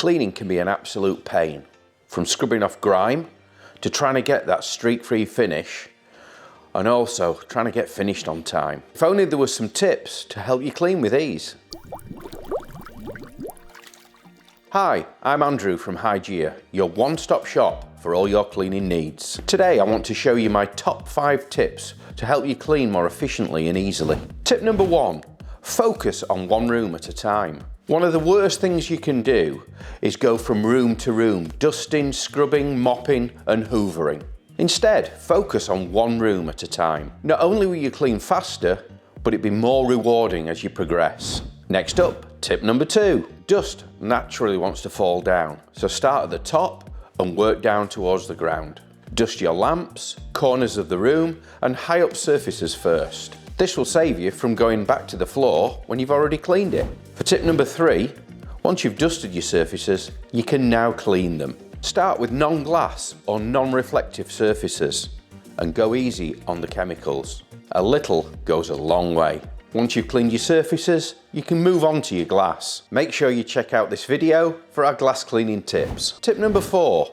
Cleaning can be an absolute pain, from scrubbing off grime to trying to get that streak-free finish, and also trying to get finished on time. If only there were some tips to help you clean with ease. Hi, I'm Andrew from Hygieia, your one-stop shop for all your cleaning needs. Today I want to show you my top 5 tips to help you clean more efficiently and easily. Tip number 1, focus on one room at a time. One of the worst things you can do is go from room to room, dusting, scrubbing, mopping and hoovering. Instead, focus on one room at a time. Not only will you clean faster, but it'll be more rewarding as you progress. Next up, tip number 2. Dust naturally wants to fall down, so start at the top and work down towards the ground. Dust your lamps, corners of the room and high up surfaces first. This will save you from going back to the floor when you've already cleaned it. For tip number 3, once you've dusted your surfaces, you can now clean them. Start with non-glass or non-reflective surfaces and go easy on the chemicals. A little goes a long way. Once you've cleaned your surfaces, you can move on to your glass. Make sure you check out this video for our glass cleaning tips. Tip number 4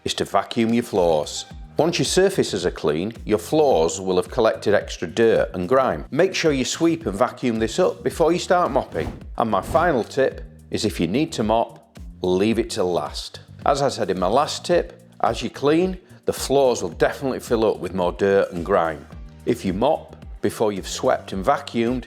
is to vacuum your floors. Once your surfaces are clean, your floors will have collected extra dirt and grime. Make sure you sweep and vacuum this up before you start mopping. And my final tip is if you need to mop, leave it till last. As I said in my last tip, as you clean, the floors will definitely fill up with more dirt and grime. If you mop before you've swept and vacuumed,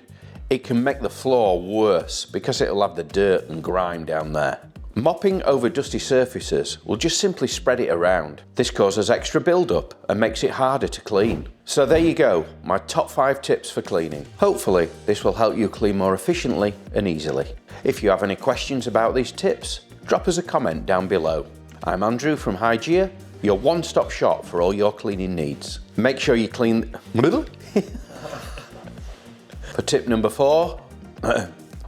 it can make the floor worse because it'll have the dirt and grime down there. Mopping over dusty surfaces will just simply spread it around. This causes extra build-up and makes it harder to clean. So there you go, my top 5 tips for cleaning. Hopefully this will help you clean more efficiently and easily. If you have any questions about these tips, drop us a comment down below. I'm Andrew from Hygieia, your one-stop shop for all your cleaning needs. Make sure you clean... For tip number 4,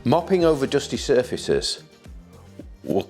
mopping over dusty surfaces will